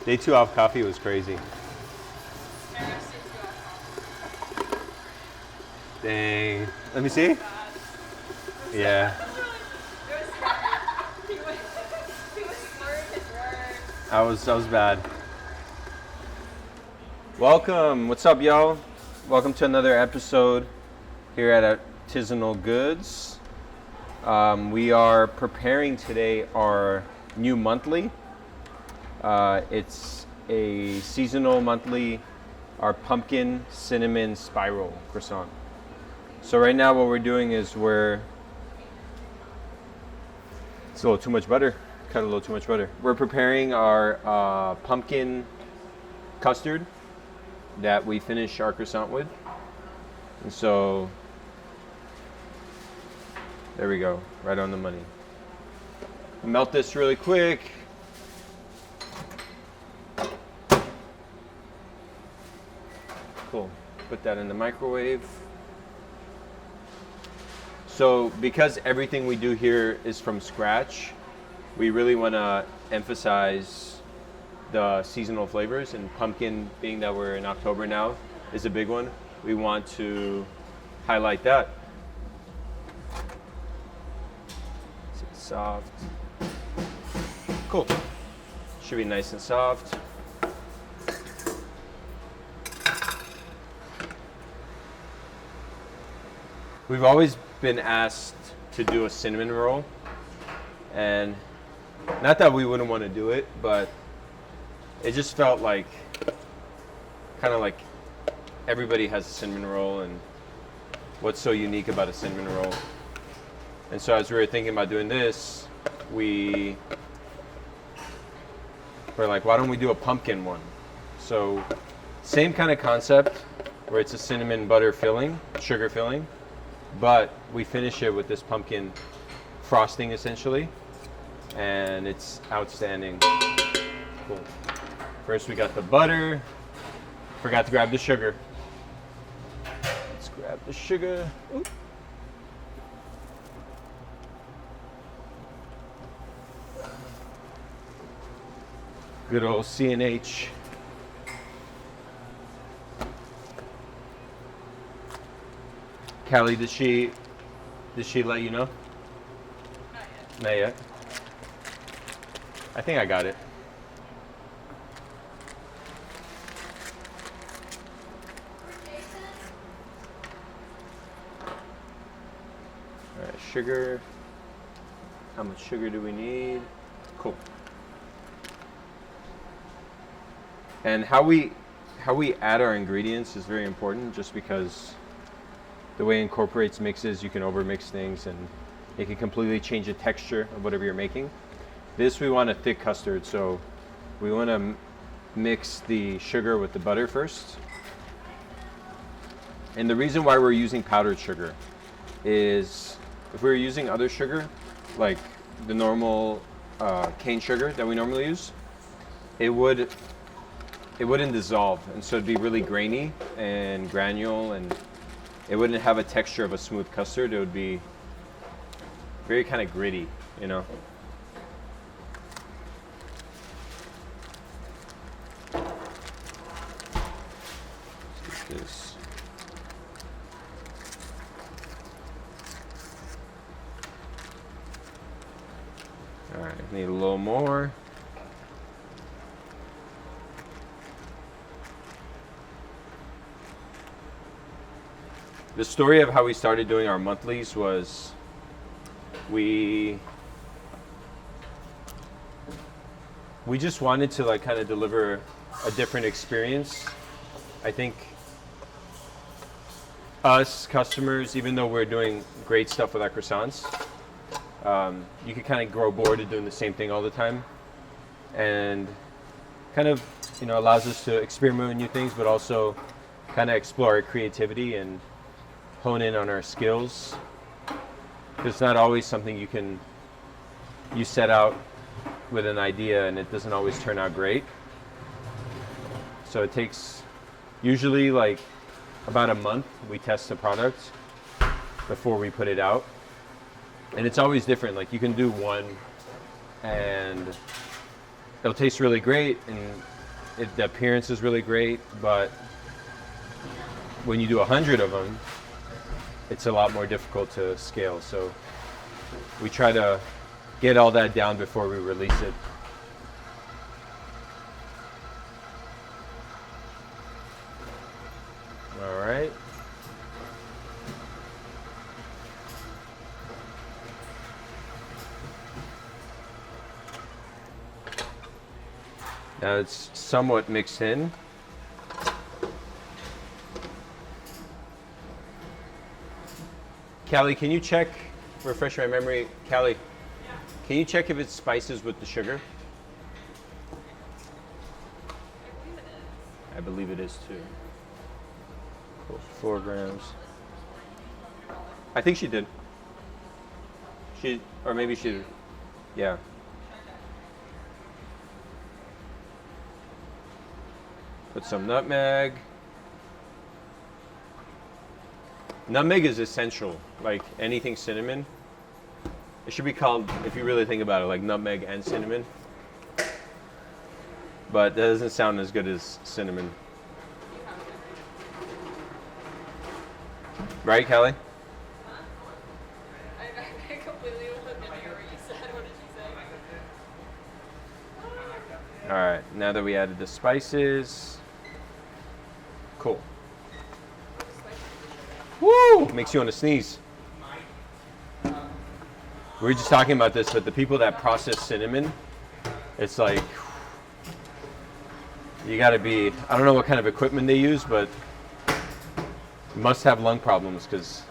Day 2 off coffee was crazy. Dang. Let me see. Yeah. I was bad. Welcome. What's up, y'all? Welcome to another episode here at Artisanal Goods. We are preparing today our new monthly. It's a seasonal monthly, our Pumpkin Cinnamon Spiral Croissant. So right now what we're doing is it's a little too much butter. Cut a little too much butter. We're preparing our pumpkin custard that we finish our croissant with. And so, there we go, right on the money. Melt this really quick. Cool, put that in the microwave. So because everything we do here is from scratch, we really want to emphasize the seasonal flavors, and pumpkin, being that we're in October now, is a big one. We want to highlight that. It's soft. Cool. Should be nice and soft. We've always been asked to do a cinnamon roll, and not that we wouldn't want to do it, but it just felt like kind of like everybody has a cinnamon roll, and what's so unique about a cinnamon roll. And so as we were thinking about doing this, we're like, why don't we do a pumpkin one? So same kind of concept where it's a cinnamon butter filling, sugar filling, but we finish it with this pumpkin frosting essentially, and it's outstanding. Cool. First we got the butter. Forgot to grab the sugar. Let's grab the sugar. Oop. Good old CNH. Callie, did she let you know? Not yet. I think I got it. All right, sugar. How much sugar do we need? Cool. And how we add our ingredients is very important, just because the way it incorporates mixes, you can overmix things and it can completely change the texture of whatever you're making. This, we want a thick custard, so we want to mix the sugar with the butter first. And the reason why we're using powdered sugar is if we were using other sugar, like the normal cane sugar that we normally use, it wouldn't dissolve, and so it'd be really grainy and granule, and it wouldn't have a texture of a smooth custard. It would be very kind of gritty, you know. Let's get this. All right, need a little more. The story of how we started doing our monthlies was we just wanted to like kind of deliver a different experience. I think us customers, even though we're doing great stuff with our croissants, you could kind of grow bored of doing the same thing all the time, and kind of, you know, allows us to experiment with new things, but also kind of explore our creativity and hone in on our skills. It's not always something you set out with an idea and it doesn't always turn out great. So it takes usually like about a month we test the product before we put it out. And it's always different. Like you can do one and it'll taste really great, and the appearance is really great, but when you do 100 of them, it's a lot more difficult to scale. So we try to get all that down before we release it. All right. Now it's somewhat mixed in. Callie, can you check, refresh my memory, Callie, yeah. Can you check if it's spices with the sugar? I believe it is too. Cool. 4 grams. I think she did. Or maybe she did. Yeah. Put some nutmeg. Nutmeg is essential, like anything cinnamon. It should be called, if you really think about it, like nutmeg and cinnamon. But that doesn't sound as good as cinnamon. Right, Kelly? Huh? I completely didn't hear what you said. What did you say? All right, now that we added the spices, cool. Woo! Makes you want to sneeze. We were just talking about this, but the people that process cinnamon, it's like, you gotta be, I don't know what kind of equipment they use, but you must have lung problems because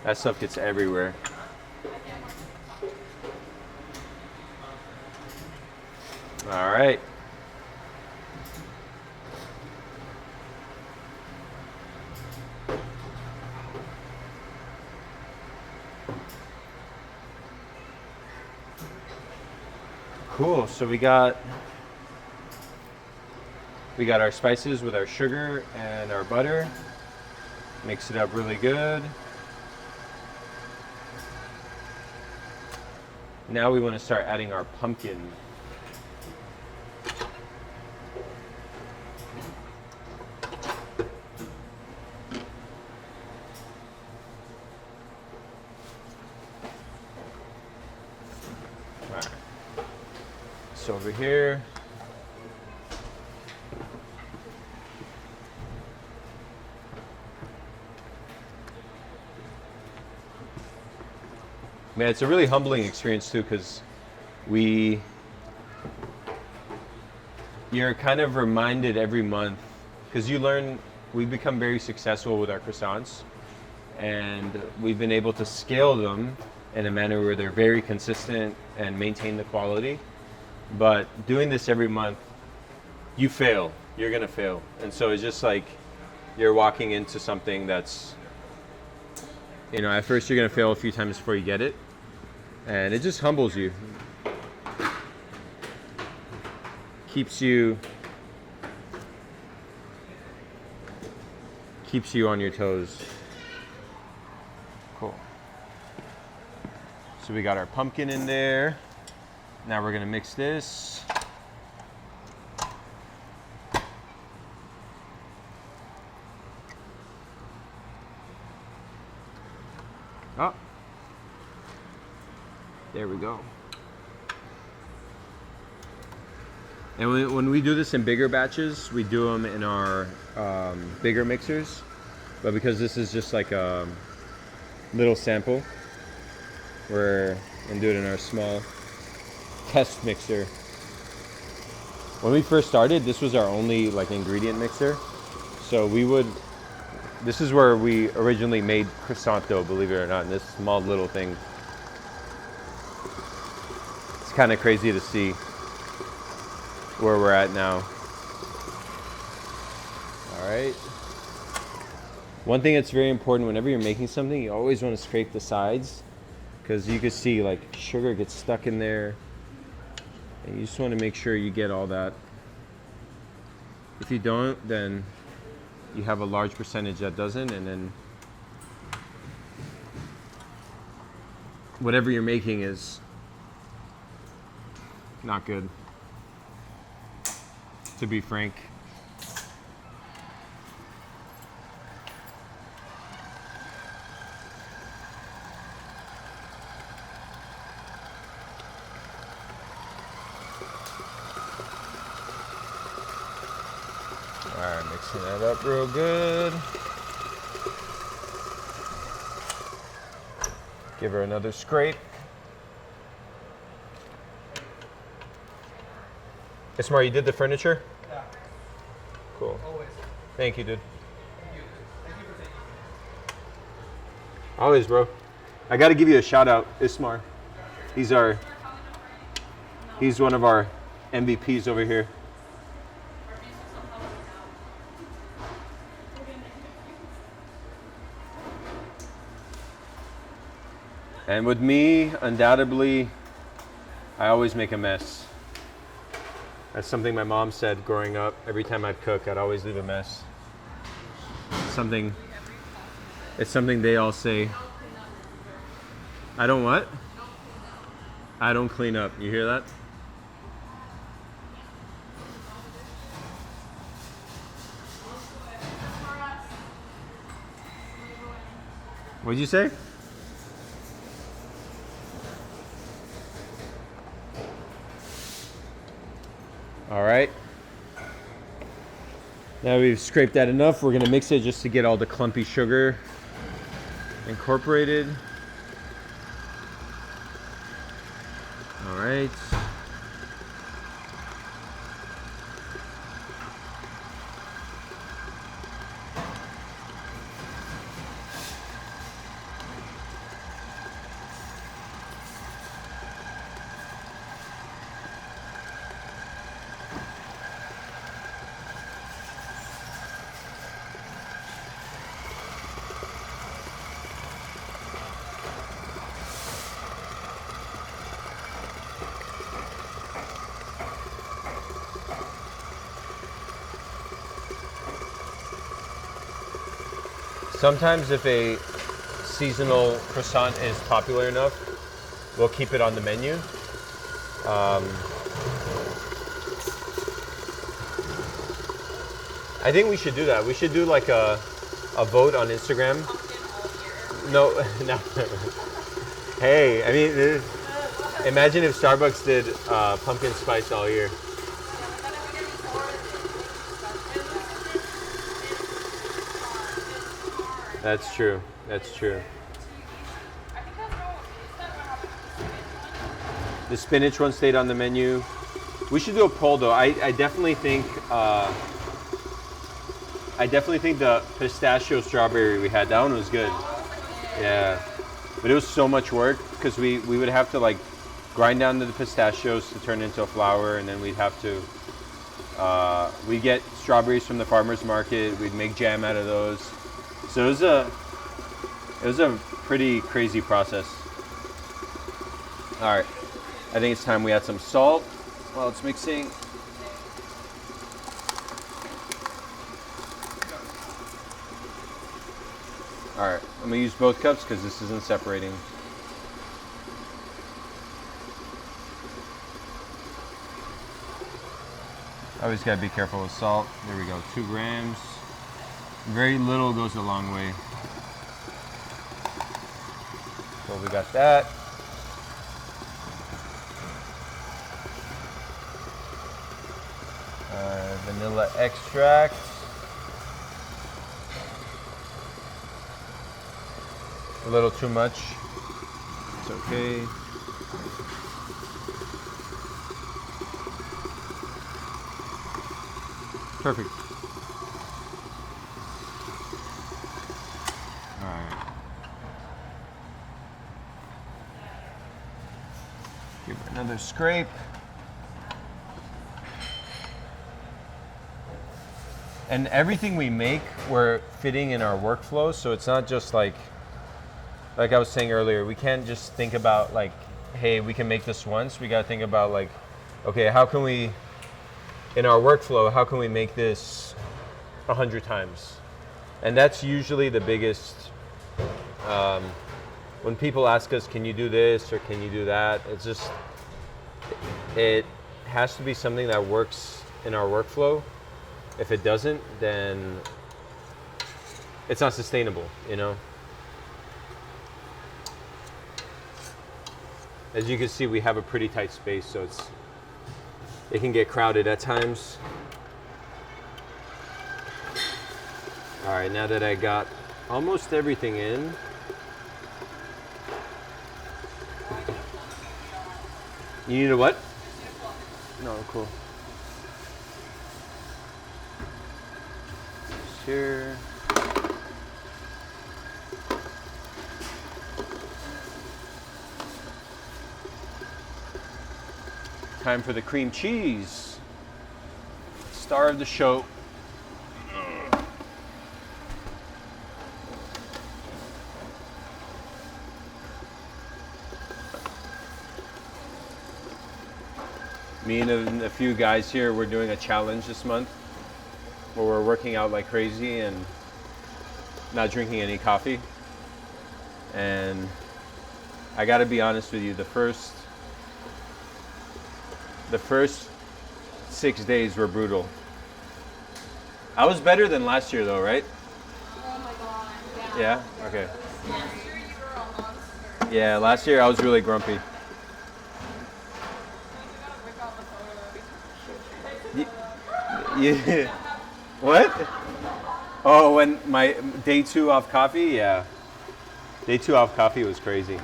that stuff gets everywhere. All right. Cool, so we got our spices with our sugar and our butter. Mix it up really good. Now we want to start adding our pumpkin. So over here, man, it's a really humbling experience too, because you're kind of reminded every month, because you learn, we've become very successful with our croissants, and we've been able to scale them in a manner where they're very consistent and maintain the quality. But doing this every month, you fail. You're gonna fail. And so it's just like you're walking into something that's, you know, at first you're gonna fail a few times before you get it. And it just humbles you. Keeps you on your toes. Cool. So we got our pumpkin in there. Now we're gonna mix this. Oh, there we go. And when we do this in bigger batches, we do them in our bigger mixers. But because this is just like a little sample, we're gonna do it in our small test mixer. When we first started, this was our only like ingredient mixer. So this is where we originally made croissant dough, believe it or not, in this small little thing. It's kind of crazy to see where we're at now. All right. One thing that's very important whenever you're making something, you always want to scrape the sides, because you can see like sugar gets stuck in there. And you just want to make sure you get all that. If you don't, then you have a large percentage that doesn't, and then whatever you're making is not good. to be frank. All right, mixing that up real good. Give her another scrape. Ismar, you did the furniture? Yeah. Cool. Always. Thank you, dude. Thank you. Thank you for taking it. Always, bro. I got to give you a shout out, Ismar. He's one of our MVPs over here. And with me, undoubtedly, I always make a mess. That's something my mom said growing up. Every time I'd cook, I'd always leave a mess. It's something they all say. I don't what? I don't clean up. You hear that? What'd you say? All right. Now we've scraped that enough. We're gonna mix it just to get all the clumpy sugar incorporated. All right. Sometimes if a seasonal croissant is popular enough, we'll keep it on the menu. I think we should do that. We should do like a vote on Instagram. No, no. Hey, I mean, imagine if Starbucks did pumpkin spice all year. That's true. That's true. The spinach one stayed on the menu. We should do a poll though. I definitely think the pistachio strawberry we had, that one was good. Yeah, but it was so much work because we would have to like grind down the pistachios to turn into a flour, and then we'd have to we'd get strawberries from the farmer's market. We'd make jam out of those. So it was a pretty crazy process. All right, I think it's time we add some salt while it's mixing. All right, I'm gonna use both cups because this isn't separating. Always gotta be careful with salt. There we go, 2 grams. Very little goes a long way. So we got that. Vanilla extract. A little too much. It's okay. Perfect. All right. Give it another scrape. And everything we make, we're fitting in our workflow, so it's not just like I was saying earlier, we can't just think about like, hey, we can make this once. We got to think about like, okay, how can we, in our workflow, how can we make this 100 times? And that's usually the biggest, when people ask us, can you do this or can you do that? It's just, it has to be something that works in our workflow. If it doesn't, then it's not sustainable, you know? As you can see, we have a pretty tight space, so it can get crowded at times. All right, now that I got almost everything in, you need a what? No, cool. Here. Time for the cream cheese. Star of the show. Me and a few guys here, we're doing a challenge this month where we're working out like crazy and not drinking any coffee. And I gotta be honest with you, the first 6 days were brutal. I was better than last year though, right? Oh my god, Yeah? Okay. Last year you were a monster. Yeah, last year I was really grumpy. You gotta rip out the photo every time. Yeah. What? Oh, when my day 2 off coffee? Yeah. Day 2 off coffee was crazy.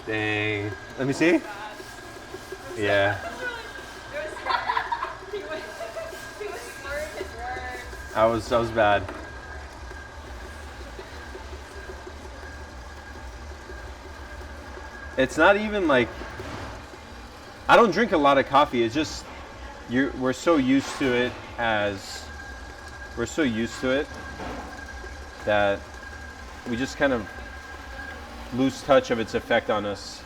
Dang. Let me see. Yeah. He was slurring his words. I was bad. It's not even like I don't drink a lot of coffee. It's just we're so used to it that we just kind of lose touch of its effect on us.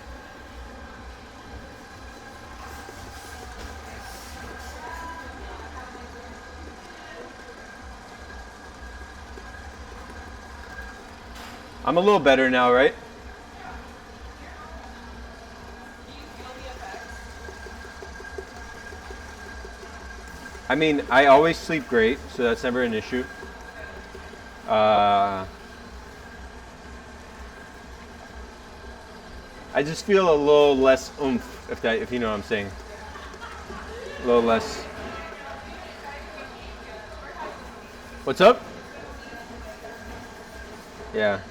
I'm a little better now, right? I mean, I always sleep great, so that's never an issue. I just feel a little less oomph, if you know what I'm saying. A little less. What's up? Yeah.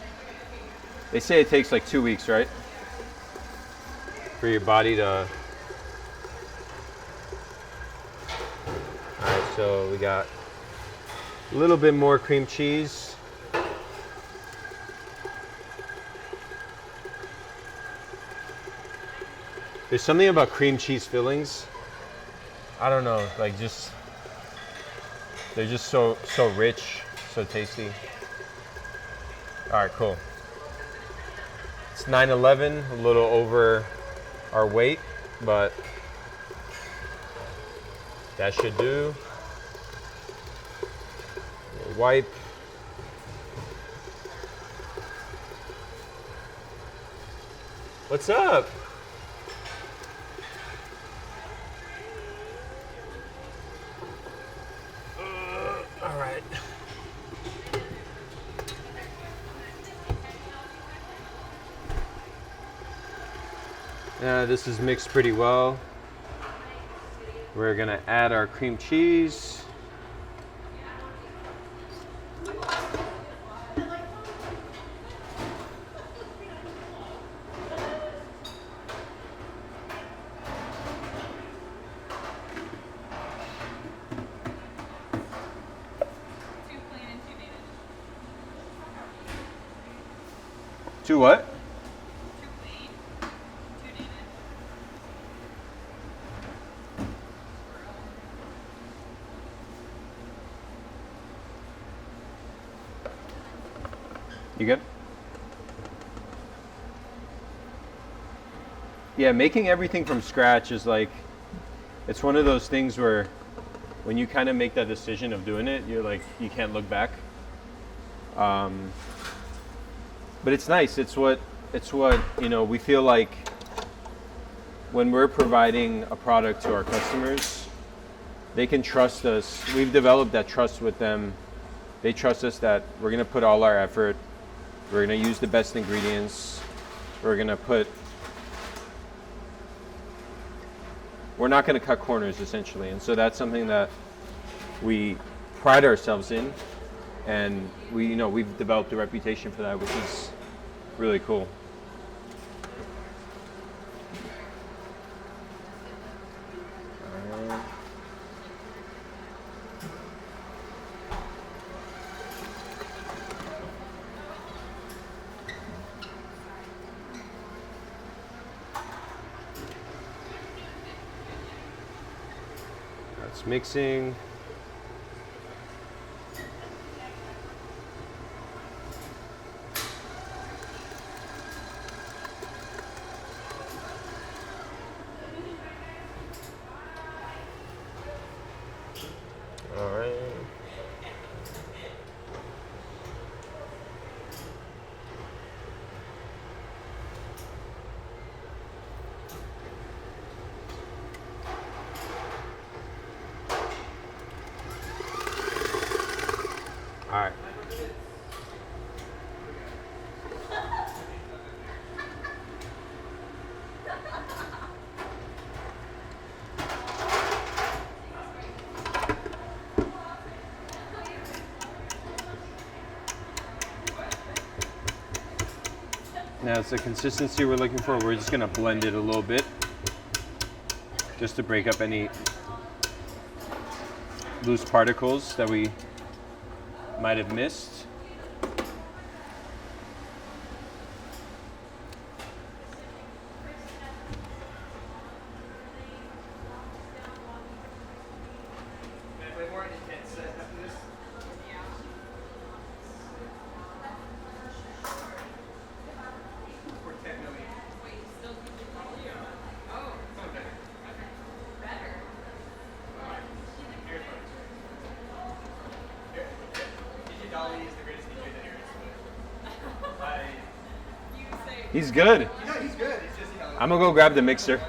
They say it takes like 2 weeks, right? For your body to... Alright, so we got a little bit more cream cheese. There's something about cream cheese fillings. I don't know, like they're just so rich, so tasty. All right, cool. It's 9:11, a little over our weight, but that should do. Wipe. What's up? All right. This is mixed pretty well. We're gonna add our cream cheese. Two what? You good? Yeah, making everything from scratch is like, it's one of those things where when you kind of make that decision of doing it, you're like, you can't look back. But it's nice. It's what, you know, we feel like when we're providing a product to our customers, they can trust us. We've developed that trust with them. They trust us that we're going to put all our effort. We're going to use the best ingredients. We're not going to cut corners, essentially. And so that's something that we pride ourselves in, and we've developed a reputation for that, which is really cool. That's mixing. All right. All right. Now it's the consistency we're looking for. We're just gonna blend it a little bit just to break up any loose particles that we might have missed. Can I play more intense after this? Or techno-y? Wait, still keeping volume? Oh, Some better. better. Here's one. Here. DJ Dolly is the greatest DJ that here is. You say. He's good. You know, he's good. It's just, I'm gonna go grab the mixer.